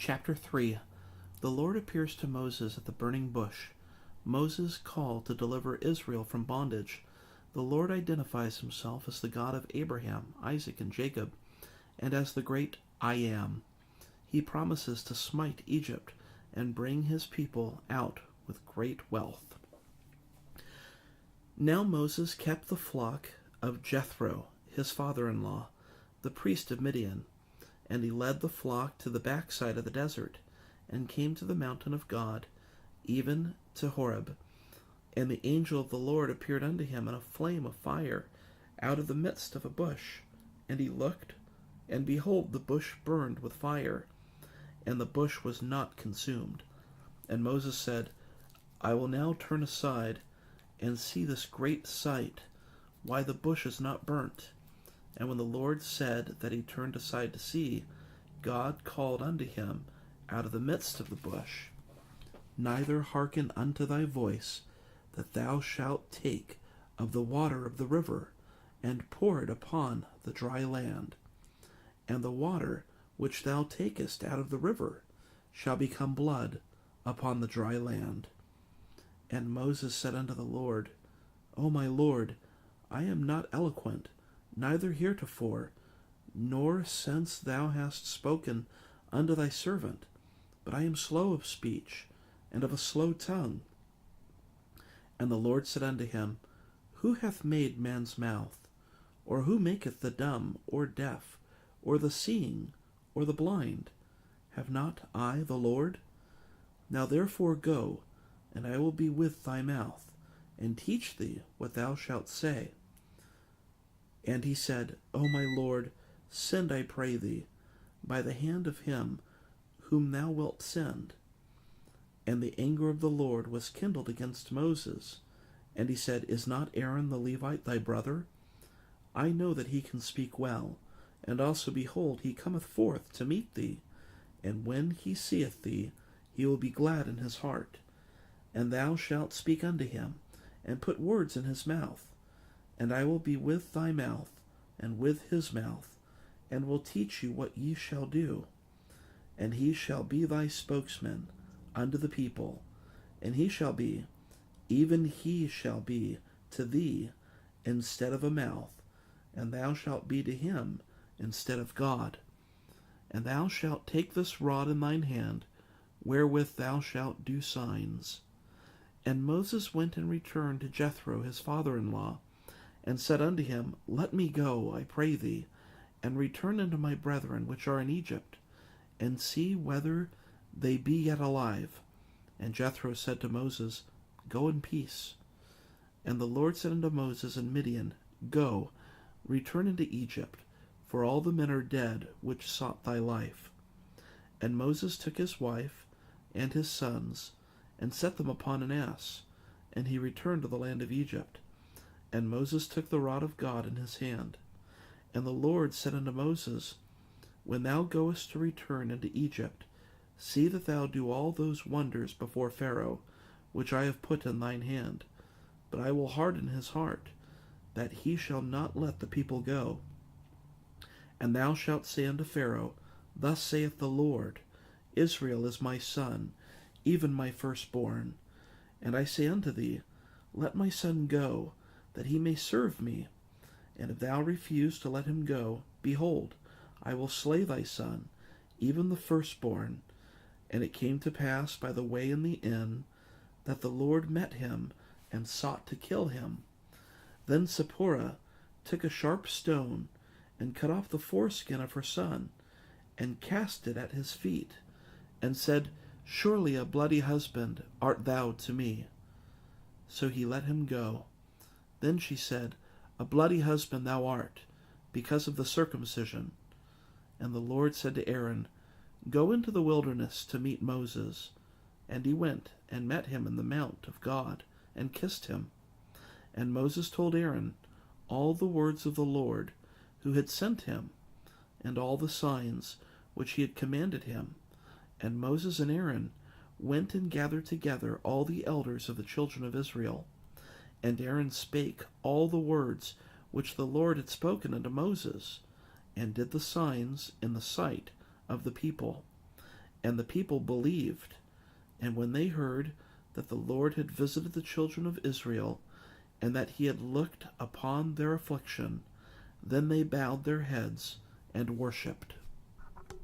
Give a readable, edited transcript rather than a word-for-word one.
Chapter 3. The Lord appears to Moses at the burning bush. Moses called to deliver Israel from bondage. The Lord identifies himself as the God of Abraham, Isaac, and Jacob, and as the great I Am. He promises to smite Egypt and bring his people out with great wealth. Now Moses kept the flock of Jethro, his father-in-law, the priest of Midian, and he led the flock to the backside of the desert, and came to the mountain of God, even to Horeb. And the angel of the Lord appeared unto him in a flame of fire out of the midst of a bush. And he looked, and behold, the bush burned with fire, and the bush was not consumed. And Moses said, I will now turn aside and see this great sight, why the bush is not burnt. And when the Lord said that he turned aside to see, God called unto him out of the midst of the bush, Neither hearken unto thy voice, that thou shalt take of the water of the river, and pour it upon the dry land. And the water which thou takest out of the river shall become blood upon the dry land. And Moses said unto the Lord, O my Lord, I am not eloquent, neither heretofore, nor since thou hast spoken unto thy servant, but I am slow of speech, and of a slow tongue. And the Lord said unto him, Who hath made man's mouth? Or who maketh the dumb, or deaf, or the seeing, or the blind? Have not I the Lord? Now therefore go, and I will be with thy mouth, and teach thee what thou shalt say. And he said, O my Lord, send, I pray thee, by the hand of him whom thou wilt send. And the anger of the Lord was kindled against Moses. And he said, Is not Aaron the Levite thy brother? I know that he can speak well, and also, behold, he cometh forth to meet thee. And when he seeth thee, he will be glad in his heart. And thou shalt speak unto him, and put words in his mouth. And I will be with thy mouth, and with his mouth, and will teach you what ye shall do. And he shall be thy spokesman unto the people, and he shall be, even he shall be to thee instead of a mouth, and thou shalt be to him instead of God. And thou shalt take this rod in thine hand, wherewith thou shalt do signs. And Moses went and returned to Jethro his father-in-law, and said unto him, Let me go, I pray thee, and return unto my brethren which are in Egypt, and see whether they be yet alive. And Jethro said to Moses, Go in peace. And the Lord said unto Moses in Midian, Go, return into Egypt, for all the men are dead which sought thy life. And Moses took his wife and his sons, and set them upon an ass, and he returned to the land of Egypt. And Moses took the rod of God in his hand. And the Lord said unto Moses, When thou goest to return into Egypt, see that thou do all those wonders before Pharaoh, which I have put in thine hand. But I will harden his heart, that he shall not let the people go. And thou shalt say unto Pharaoh, Thus saith the Lord, Israel is my son, even my firstborn. And I say unto thee, Let my son go, that he may serve me. And if thou refuse to let him go, behold, I will slay thy son, even the firstborn. And it came to pass by the way in the inn, that the Lord met him, and sought to kill him. Then Zipporah took a sharp stone, and cut off the foreskin of her son, and cast it at his feet, and said, Surely a bloody husband art thou to me. So he let him go. Then she said, A bloody husband thou art, because of the circumcision. And the Lord said to Aaron, Go into the wilderness to meet Moses. And he went and met him in the mount of God, and kissed him. And Moses told Aaron all the words of the Lord, who had sent him, and all the signs which he had commanded him. And Moses and Aaron went and gathered together all the elders of the children of Israel. And Aaron spake all the words which the Lord had spoken unto Moses, and did the signs in the sight of the people. And the people believed. And when they heard that the Lord had visited the children of Israel, and that he had looked upon their affliction, then they bowed their heads and worshipped.